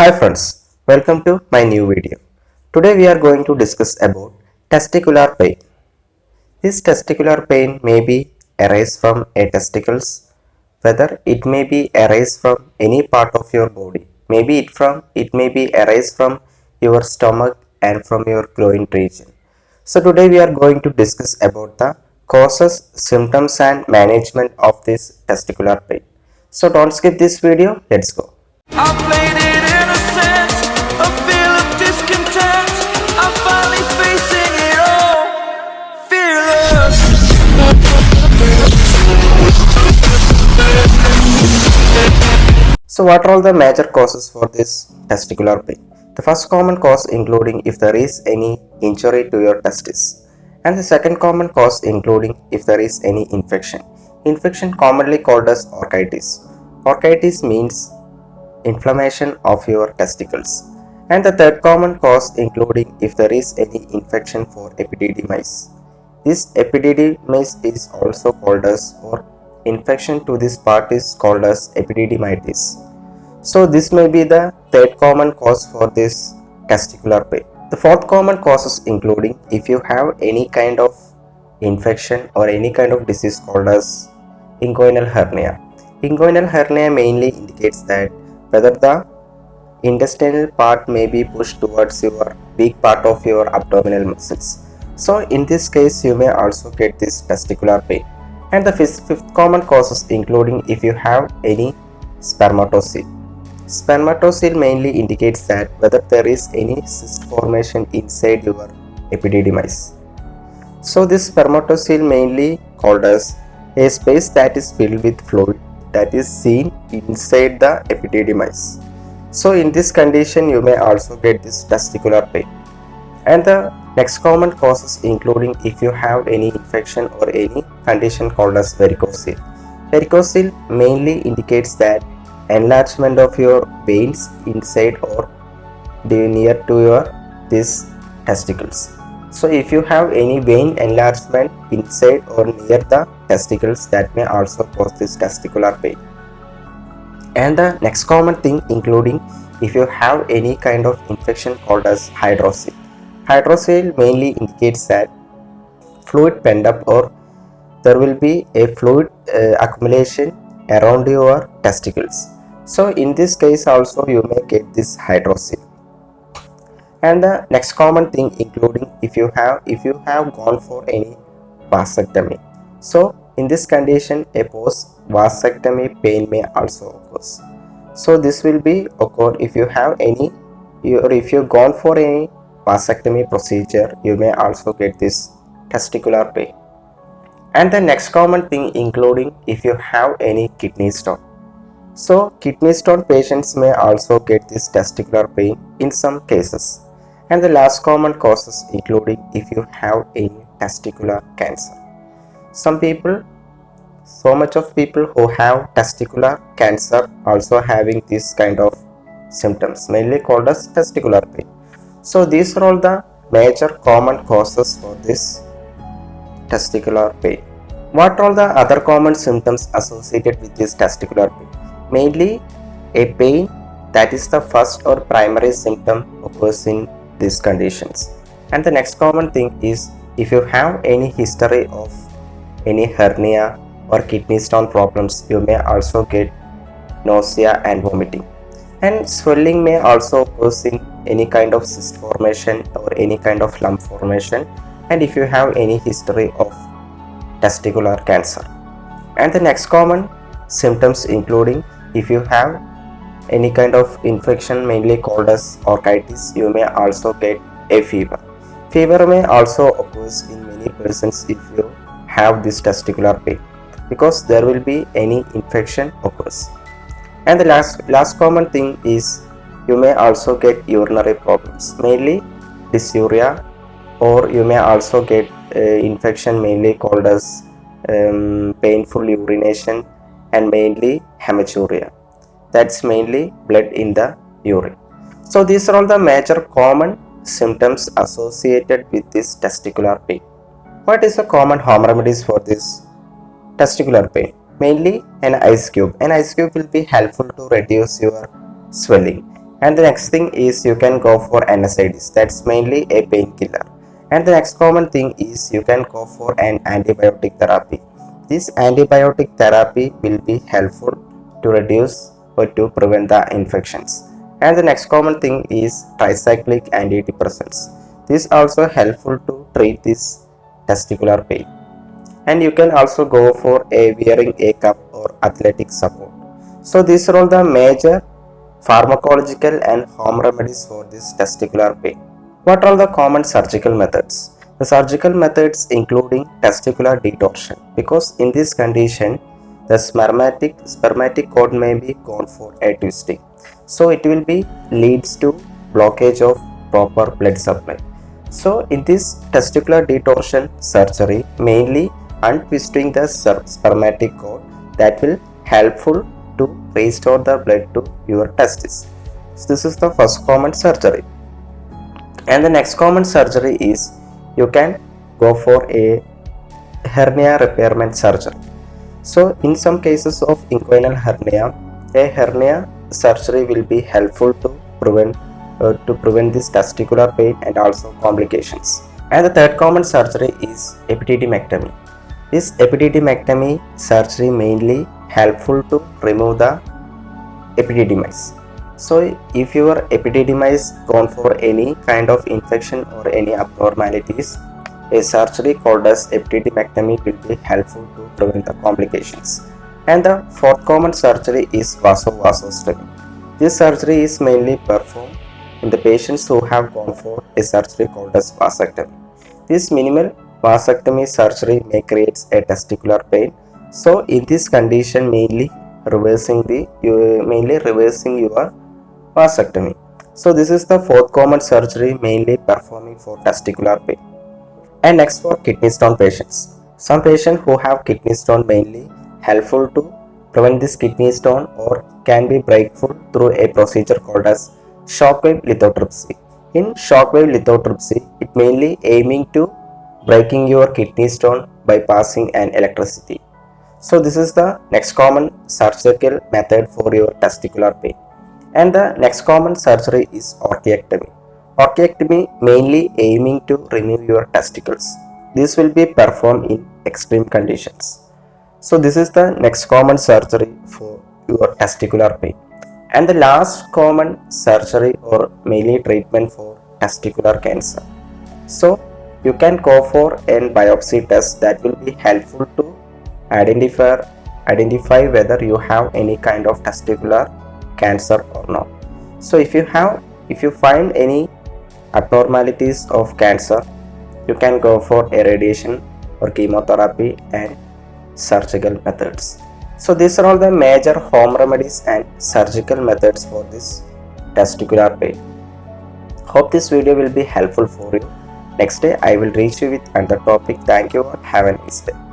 Hi friends, welcome to my new video. Today we are going to discuss about testicular pain. This testicular pain may be arise from a testicles, whether it may be arise from any part of your body. Maybe it may be arise from your stomach and from your groin region. So today we are going to discuss about the causes, symptoms and management of this testicular pain. So don't skip this video, let's go. I played it innocent, a feel of discontent. I'm finally facing it all, fearless. So what are all the major causes for this testicular pain? The first common cause including if there is any injury to your testis, and the second common cause including if there is any infection. Infection commonly called as orchitis. Orchitis means inflammation of your testicles. And the third common cause including if there is any infection for epididymis. This epididymis is also called as, or infection to this part is called as epididymitis. So this may be the third common cause for this testicular pain. The fourth common causes including if you have any kind of infection or any kind of disease called as inguinal hernia. Inguinal hernia mainly indicates that whether the intestinal part may be pushed towards your weak part of your abdominal muscles. So in this case you may also get this testicular pain. And the fifth common causes including if you have any spermatocyst. Spermatocyst mainly indicates that whether there is any cyst formation inside your epididymis. So this spermatocyst mainly called as a space that is filled with fluid that is seen inside the epididymis. So in this condition you may also get this testicular pain. And the next common causes including if you have any infection or any condition called as varicocele. Varicocele mainly indicates that enlargement of your veins inside or near to your these testicles. So if you have any vein enlargement inside or near the testicles, that may also cause this testicular pain. And the next common thing including if you have any kind of infection called as hydrocele. Hydrocele mainly indicates that fluid pent up or there will be a fluid accumulation around your testicles. So in this case also you may get this hydrocele. And the next common thing including if you have gone for any vasectomy. So in this condition a post vasectomy pain may also occur. So this will be occur if you have any or if you gone for any vasectomy procedure, you may also get this testicular pain. And the next common thing including if you have any kidney stone. So kidney stone patients may also get this testicular pain in some cases. And the last common causes including if you have any testicular cancer. So much of people who have testicular cancer also having this kind of symptoms mainly called as testicular pain. So these are all the major common causes for this testicular pain. What are the other common symptoms associated with this testicular pain? Mainly a pain that is the first or primary symptom occurs in these conditions. And the next common thing is if you have any history of any hernia or kidney stone problems, you may also get nausea and vomiting. And swelling may also occur in any kind of cyst formation or any kind of lump formation, and if you have any history of testicular cancer. And the next common symptoms including if you have any kind of infection mainly called as orchitis, you may also get a fever. Fever may also occur in many persons if you have this testicular pain because there will be any infection occurs. And the last common thing is you may also get urinary problems, mainly dysuria, or you may also get infection mainly called as painful urination and mainly hematuria. That's mainly blood in the urine. So these are all the major common symptoms associated with this testicular pain. What is the common home remedies for this testicular pain? Mainly an ice cube. An ice cube will be helpful to reduce your swelling. And the next thing is you can go for NSAIDs, that's mainly a painkiller. And the next common thing is you can go for an antibiotic therapy. This antibiotic therapy will be helpful to reduce or to prevent the infections. And the next common thing is tricyclic antidepressants. This also helpful to treat this testicular pain. And you can also go for a wearing a cup or athletic support. So these are all the major pharmacological and home remedies for this testicular pain. What are the common surgical methods? The surgical methods including testicular detorsion, because in this condition the spermatic cord may be gone for a twisting. So it will be leads to blockage of proper blood supply. So in this testicular detorsion surgery, mainly untwisting the spermatic cord, that will helpful to restore the blood to your testis. So this is the first common surgery. And the next common surgery is you can go for a hernia repairment surgery. So in some cases of inguinal hernia, a hernia surgery will be helpful to prevent this testicular pain and also complications. And the third common surgery is epididymectomy. This epididymectomy surgery mainly helpful to remove the epididymis. So if your epididymis gone for any kind of infection or any abnormalities, a surgery called as epididymectomy will be helpful to prevent the complications. And the fourth common surgery is vasovasostomy. This surgery is mainly performed in the patients who have gone for a surgery called as vasectomy. This minimal vasectomy surgery may create a testicular pain. So in this condition, mainly reversing your vasectomy. So this is the fourth common surgery mainly performing for testicular pain. And next for kidney stone patients. Some patients who have kidney stone mainly helpful to prevent this kidney stone or can be breakthrough through a procedure called as shockwave lithotripsy. In shockwave lithotripsy, it mainly aiming to breaking your kidney stone by passing an electricity. So this is the next common surgical method for your testicular pain. And the next common surgery is orchiectomy. Orchiectomy mainly aiming to remove your testicles. This will be performed in extreme conditions. So this is the next common surgery for your testicular pain. And the last common surgery or mainly treatment for testicular cancer. So you can go for a biopsy test that will be helpful to identify whether you have any kind of testicular cancer or not. So if you find any abnormalities of cancer, you can go for a radiation or chemotherapy and surgical methods. So these are all the major home remedies and surgical methods for this testicular pain. Hope this video will be helpful for you. Next day I will reach you with another topic. Thank you and have a nice day.